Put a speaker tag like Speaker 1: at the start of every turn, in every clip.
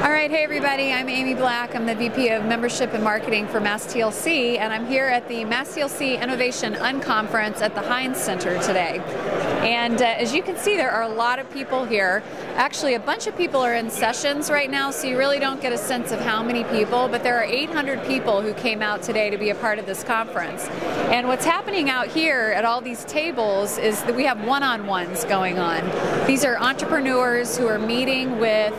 Speaker 1: All right, hey everybody, I'm Amy Black. I'm the VP of Membership and Marketing for MassTLC, and I'm here at the MassTLC Innovation Unconference at the Heinz Center today. And as you can see, there are a lot of people here. Actually, a bunch of people are in sessions right now, so you really don't get a sense of how many people, but there are 800 people who came out today to be a part of this conference. And what's happening out here at all these tables is that we have one-on-ones going on. These are entrepreneurs who are meeting with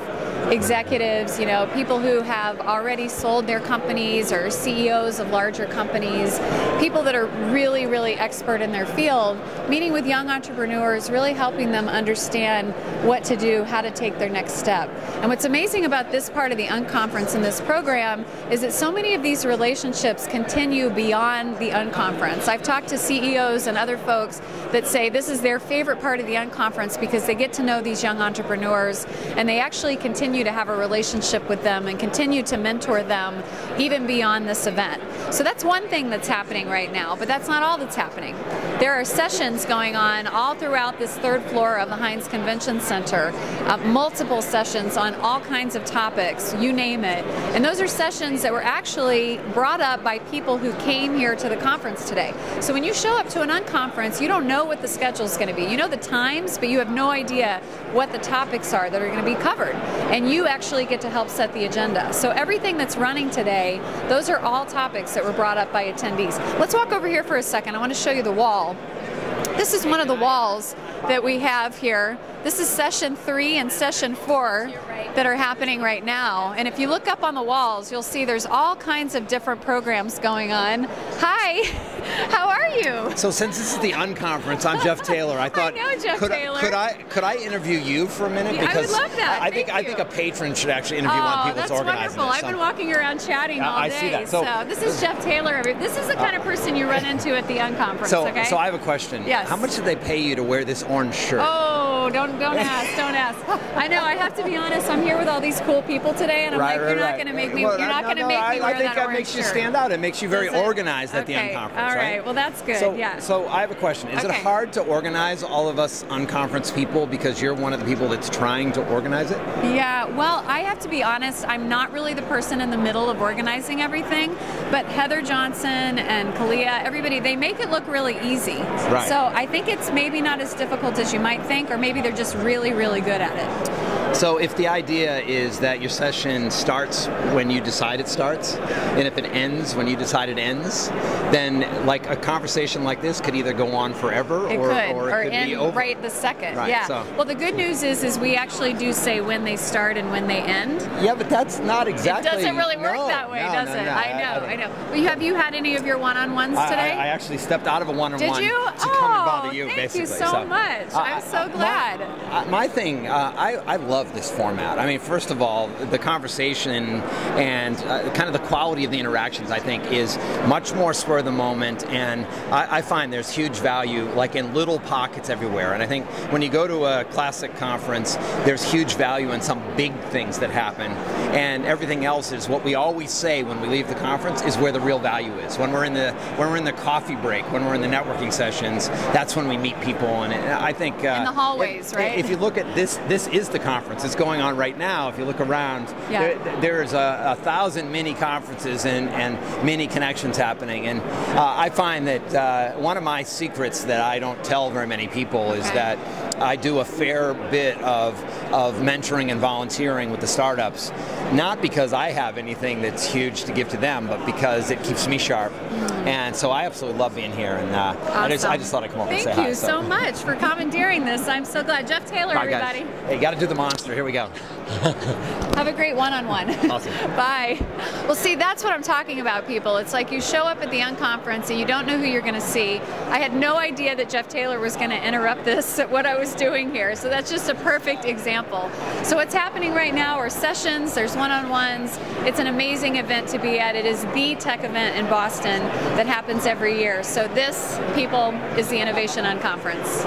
Speaker 1: executives, people who have already sold their companies or CEOs of larger companies, people that are really, really expert in their field, meeting with young entrepreneurs, really helping them understand what to do, how to take their next step. And what's amazing about this part of the Unconference in this program is that so many of these relationships continue beyond the Unconference. I've talked to CEOs and other folks that say this is their favorite part of the Unconference because they get to know these young entrepreneurs and they actually continue to have a relationship with them and continue to mentor them even beyond this event. So that's one thing that's happening right now, but that's not all that's happening. There are sessions going on all throughout this third floor of the Heinz Convention Center, multiple sessions on all kinds of topics, you name it. And those are sessions that were actually brought up by people who came here to the conference today. So when you show up to an unconference, you don't know what the schedule is going to be. You know the times, but you have no idea what the topics are that are going to be covered. And you actually get to help set the agenda. So everything that's running today, those are all topics that were brought up by attendees. Let's walk over here for a second. I want to show you the wall. This is one of the walls that we have here. This is session 3 and session 4 that are happening right now. And if you look up on the walls, you'll see there's all kinds of different programs going on. Hi, how are you?
Speaker 2: So since this is the Unconference, I'm Jeff Taylor. I thought,
Speaker 1: I know Jeff Taylor.
Speaker 2: Could I interview you for a minute?
Speaker 1: Because I would love that.
Speaker 2: I think a patron should actually interview one of people that's organizing
Speaker 1: wonderful.
Speaker 2: this.
Speaker 1: I've been walking around chatting all day.
Speaker 2: I see that.
Speaker 1: So this is Jeff Taylor. This is the kind of person you run into at the Unconference. Okay?
Speaker 2: So I have a question.
Speaker 1: Yes.
Speaker 2: How much did they pay you to wear this orange shirt?
Speaker 1: Oh, don't ask, don't ask. I know. I have to be honest. I'm here with all these cool people today, and I'm you're not going to make me. You're not going to make me wear that orange shirt.
Speaker 2: I think that makes you stand out. It makes you very organized at the Unconference,
Speaker 1: all right? Well, that's good. Yeah.
Speaker 2: So I have a question. Is it hard to organize all of us Unconference people because you're one of the people that's trying to organize it?
Speaker 1: Yeah. Well, I have to be honest. I'm not really the person in the middle of organizing everything, but Heather Johnson and Kalia, everybody, they make it look really easy.
Speaker 2: Right.
Speaker 1: So I think it's maybe not as difficult as you might think, or maybe they're just really, really good at it.
Speaker 2: So if the idea is that your session starts when you decide it starts, and if it ends when you decide it ends, then like a conversation like this could either go on forever or it could
Speaker 1: end
Speaker 2: be over.
Speaker 1: Right the second.
Speaker 2: Right,
Speaker 1: yeah.
Speaker 2: So.
Speaker 1: Well, the good news is we actually do say when they start and when they end.
Speaker 2: Yeah, but that's not exactly.
Speaker 1: It doesn't really work that way, does it? I know. Well, have you had any of your one-on-ones today?
Speaker 2: I actually stepped out of a one-on-one.
Speaker 1: Did you?
Speaker 2: To come and bother you,
Speaker 1: thank
Speaker 2: basically.
Speaker 1: You so much. I'm so glad.
Speaker 2: My thing, I love this format. I mean, first of all, the conversation and kind of the quality of the interactions, I think, is much more spur of the moment, and I find there's huge value, like in little pockets everywhere. And I think when you go to a classic conference, there's huge value in some big things that happen, and everything else is what we always say when we leave the conference is where the real value is. When we're in the coffee break, when we're in the networking sessions, that's when we meet people, and I think
Speaker 1: in the hallways, right?
Speaker 2: If you look at this is the conference. It's going on right now. If you look around, there's 1,000 mini conferences and mini connections happening, and I find that one of my secrets that I don't tell very many people is that I do a fair bit of mentoring and volunteering with the startups, not because I have anything that's huge to give to them, but because it keeps me sharp. And so I absolutely love being here, and awesome. I just thought I'd come over and say hi.
Speaker 1: Thank you so much for commandeering this. I'm so glad. Jeff Taylor, everybody.
Speaker 2: Guys. Hey, got to do the monster. Here we go.
Speaker 1: Have a great one-on-one.
Speaker 2: Awesome.
Speaker 1: Bye. Well, see, that's what I'm talking about, people. It's like you show up at the Unconference and you don't know who you're going to see. I had no idea that Jeff Taylor was going to interrupt this, what I was doing here. So that's just a perfect example. So what's happening right now are sessions, there's one-on-ones. It's an amazing event to be at. It is the tech event in Boston that happens every year. So this, people, is the Innovation Unconference.